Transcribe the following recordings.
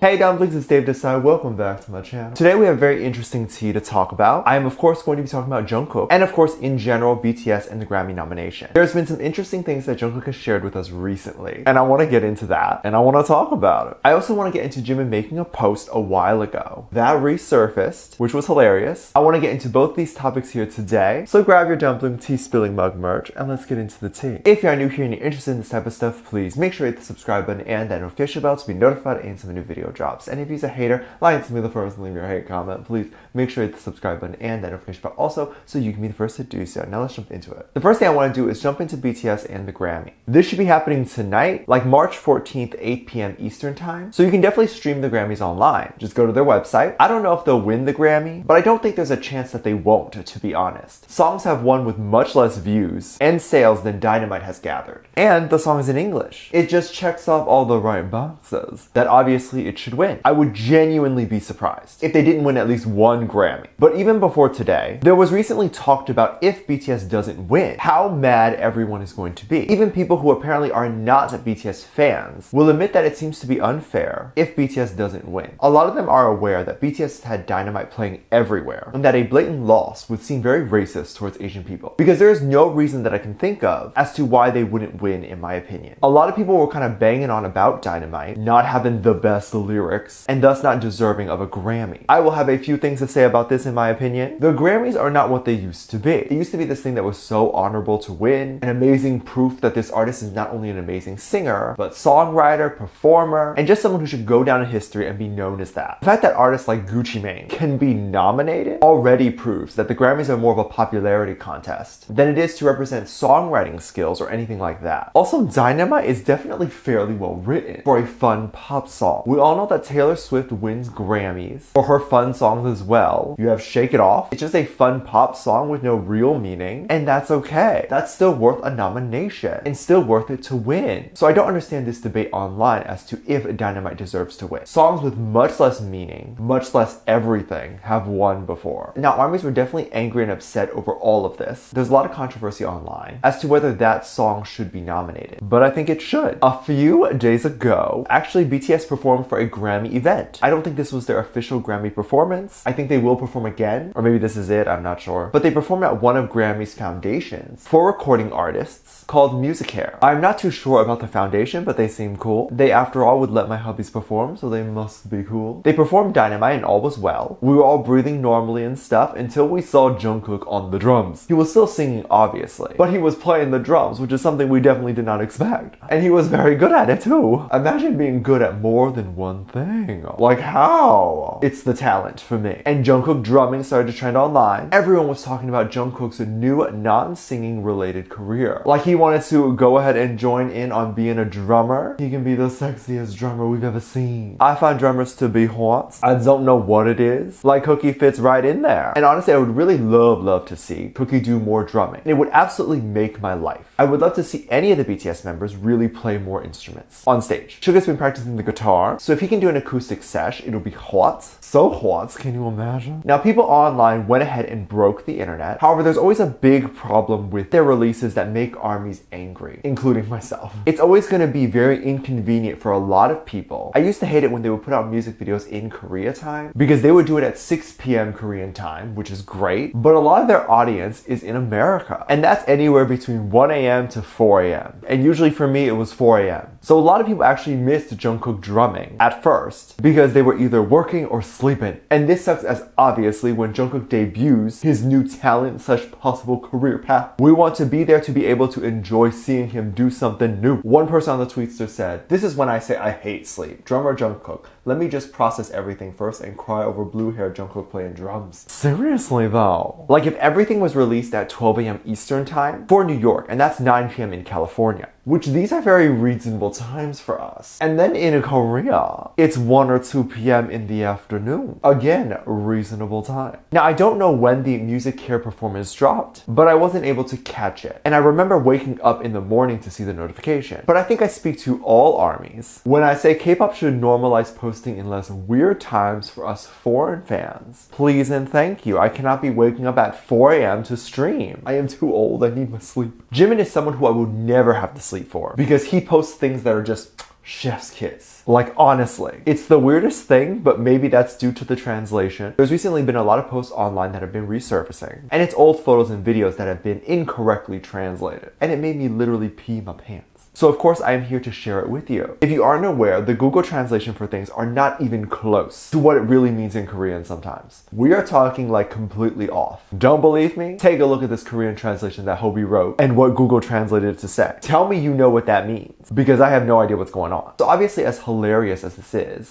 Hey dumplings, it's Dave Desai. Welcome back to my channel. Today we have a very interesting tea to talk about. I am of course going to be talking about Jungkook and of course in general BTS and the Grammy nomination. There's been some interesting things that Jungkook has shared with us recently and I want to get into that and I want to talk about it. I also want to get into Jimin making a post a while ago. That resurfaced, which was hilarious. I want to get into both these topics here today. So grab your dumpling tea spilling mug merch and let's get into the tea. If you are new here and you're interested in this type of stuff, please make sure you hit the subscribe button and that notification bell to be notified anytime a new video drops. And if you're a hater, lie to me the first and leave your hate comment. Please make sure you hit the subscribe button and that notification bell also so you can be the first to do so. Now let's jump into it. The first thing I want to do is jump into BTS and the Grammy. This should be happening tonight, like March 14th, 8 p.m. Eastern time. So you can definitely stream the Grammys online. Just go to their website. I don't know if they'll win the Grammy, but I don't think there's a chance that they won't, to be honest. Songs have won with much less views and sales than Dynamite has gathered. And the song is in English. It just checks off all the right boxes that obviously it should win. I would genuinely be surprised if they didn't win at least one Grammy. But even before today, there was recently talked about if BTS doesn't win, how mad everyone is going to be. Even people who apparently are not BTS fans will admit that it seems to be unfair if BTS doesn't win. A lot of them are aware that BTS has had Dynamite playing everywhere and that a blatant loss would seem very racist towards Asian people. Because there is no reason that I can think of as to why they wouldn't win, in my opinion. A lot of people were kind of banging on about Dynamite not having the best lyrics and thus not deserving of a Grammy. I will have a few things to say about this in my opinion. The Grammys are not what they used to be. It used to be this thing that was so honorable to win, an amazing proof that this artist is not only an amazing singer, but songwriter, performer, and just someone who should go down in history and be known as that. The fact that artists like Jimin can be nominated already proves that the Grammys are more of a popularity contest than it is to represent songwriting skills or anything like that. Also, Dynamite is definitely fairly well written for a fun pop song. We all know that Taylor Swift wins Grammys for her fun songs as well. You have Shake It Off. It's just a fun pop song with no real meaning, and that's okay. That's still worth a nomination and still worth it to win. So I don't understand this debate online as to if Dynamite deserves to win. Songs with much less meaning, much less everything have won before. Now, ARMYs were definitely angry and upset over all of this. There's a lot of controversy online as to whether that song should be nominated, but I think it should. A few days ago, actually BTS performed for a Grammy event. I don't think this was their official Grammy performance. I think they will perform again, or maybe this is it, I'm not sure. But they performed at one of Grammy's foundations for recording artists called Music Hair. I'm not too sure about the foundation, but they seem cool. They, after all, would let my hubbies perform, so they must be cool. They performed Dynamite and all was well. We were all breathing normally and stuff until we saw Jungkook on the drums. He was still singing, obviously, but he was playing the drums, which is something we definitely did not expect. And he was very good at it too. Imagine being good at more than one thing. Like how? It's the talent for me. And Jungkook drumming started to trend online. Everyone was talking about Jungkook's new non-singing related career. Like he wanted to go ahead and join in on being a drummer. He can be the sexiest drummer we've ever seen. I find drummers to be hot. I don't know what it is. Like Cookie fits right in there. And honestly, I would really love to see Cookie do more drumming. It would absolutely make my life. I would love to see any of the BTS members really play more instruments on stage. Suga's been practicing the guitar, so if he can do an acoustic sesh, it'll be hot. So hot, can you imagine? Now, people online went ahead and broke the internet. However, there's always a big problem with their releases that make ARMYs angry, including myself. It's always going to be very inconvenient for a lot of people. I used to hate it when they would put out music videos in Korea time because they would do it at 6 p.m. Korean time, which is great, but a lot of their audience is in America, and that's anywhere between 1 a.m. to 4 a.m. And usually for me, it was 4 a.m. So a lot of people actually missed Jungkook drumming at first because they were either working or sleeping. And this sucks as obviously when Jungkook debuts his new talent / possible career path, we want to be there to be able to enjoy seeing him do something new. One person on the tweetster said, "This is when I say I hate sleep. Drummer Jungkook. Let me just process everything first and cry over blue-haired Jungkook playing drums." Seriously though. Like if everything was released at 12 a.m. Eastern time for New York, and that's 9 p.m. in California, which these are very reasonable times for us. And then in Korea, it's 1 or 2 p.m. in the afternoon. Again, reasonable time. Now, I don't know when the Music Hair performance dropped, but I wasn't able to catch it. And I remember waking up in the morning to see the notification. But I think I speak to all ARMYs when I say K-pop should normalize posting in less weird times for us foreign fans. Please and thank you. I cannot be waking up at 4 a.m. to stream. I am too old. I need my sleep. Jimin is someone who I would never have to sleep for because he posts things that are just chef's kiss. Like, honestly, it's the weirdest thing, but maybe that's due to the translation. There's recently been a lot of posts online that have been resurfacing, and it's old photos and videos that have been incorrectly translated, and it made me literally pee my pants. So of course I am here to share it with you. If you aren't aware, the Google translation for things are not even close to what it really means in Korean sometimes. We are talking like completely off. Don't believe me? Take a look at this Korean translation that Hobie wrote and what Google translated it to say. Tell me you know what that means, because I have no idea what's going on. So obviously, as hilarious as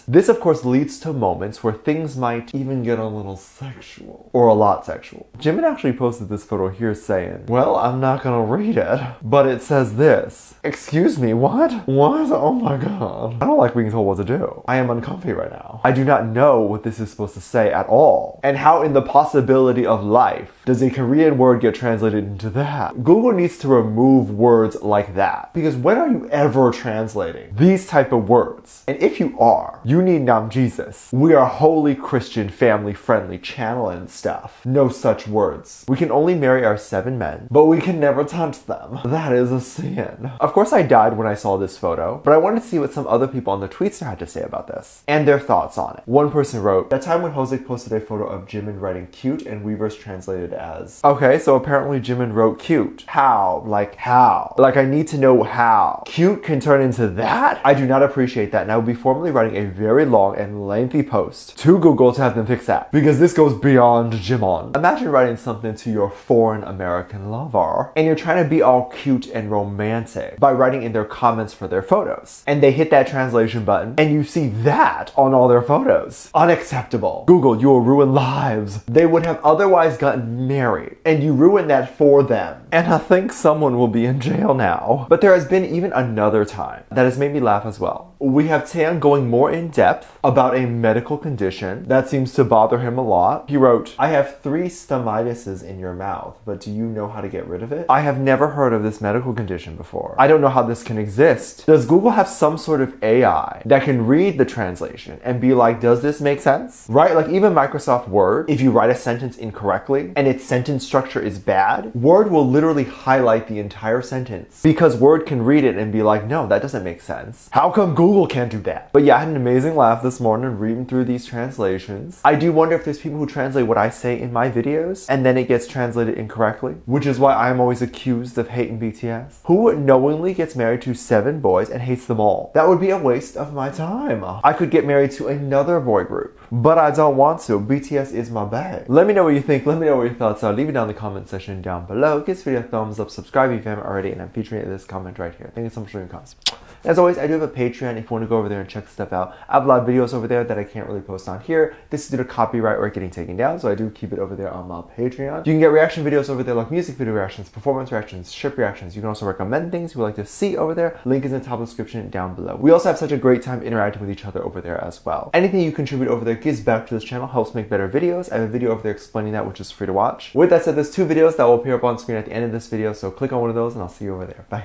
this of course leads to moments where things might even get a little sexual, or a lot sexual. Jimin actually posted this photo here saying, well, I'm not gonna read it, but it says this. Excuse me, what? What? Oh my god. I don't like being told what to do. I am uncomfy right now. I do not know what this is supposed to say at all. And how in the possibility of life does a Korean word get translated into that? Google needs to remove words like that. Because when are you ever translating these type of words? And if you are, you need Nam Jesus. We are holy Christian family friendly channel and stuff. No such words. We can only marry our 7 men, but we can never touch them. That is a sin. Of course I died when I saw this photo, but I wanted to see what some other people on the Tweetster had to say about this and their thoughts on it. One person wrote, that time when Jose posted a photo of Jimin writing cute and Weverse translated as. Okay, so apparently Jimin wrote cute. How? Like how? Like I need to know how. Cute can turn into that? I do not appreciate that, and I will be formally writing a very long and lengthy post to Google to have them fix that, because this goes beyond Jimin. Imagine writing something to your foreign American lover and you're trying to be all cute and romantic by writing in their comments for their photos, and they hit that translation button and you see that on all their photos. Unacceptable. Google, you will ruin lives. They would have otherwise gotten married and you ruined that for them, and I think someone will be in jail now. But there has been even another time that has made me laugh as well. We have Tan going more in depth about a medical condition that seems to bother him a lot. He wrote, I have 3 stomatises in your mouth, but do you know how to get rid of it? I have never heard of this medical condition before. I don't know how this can exist. Does Google have some sort of AI that can read the translation and be like, does this make sense? Right? Like even Microsoft Word, if you write a sentence incorrectly and its sentence structure is bad, Word will literally highlight the entire sentence because Word can read it and be like, no, that doesn't make sense. How come Google can't do that? But yeah, I had an amazing laugh this morning reading through these translations. I do wonder if there's people who translate what I say in my videos and then it gets translated incorrectly, which is why I'm always accused of hating BTS. Who knowingly gets married to 7 boys and hates them all? That would be a waste of my time. I could get married to another boy group, but I don't want to. BTS is my bag. Let me know what you think. Let me know what your thoughts are. Leave it down in the comment section down below. Give this video a thumbs up. Subscribe if you haven't already, and I'm featuring this comment right here. Thank you so much for your comments. As always, I do have a Patreon if you want to go over there and check stuff out. I have a lot of videos over there that I can't really post on here. This is due to copyright or getting taken down, so I do keep it over there on my Patreon. You can get reaction videos over there like music video reactions, performance reactions, ship reactions. You can also recommend things you would like to see over there. Link is in the top description down below. We also have such a great time interacting with each other over there as well. Anything you contribute over there gives back to this channel, helps make better videos. I have a video over there explaining that, which is free to watch. With that said, there's 2 videos that will appear up on screen at the end of this video, so click on one of those and I'll see you over there. Bye.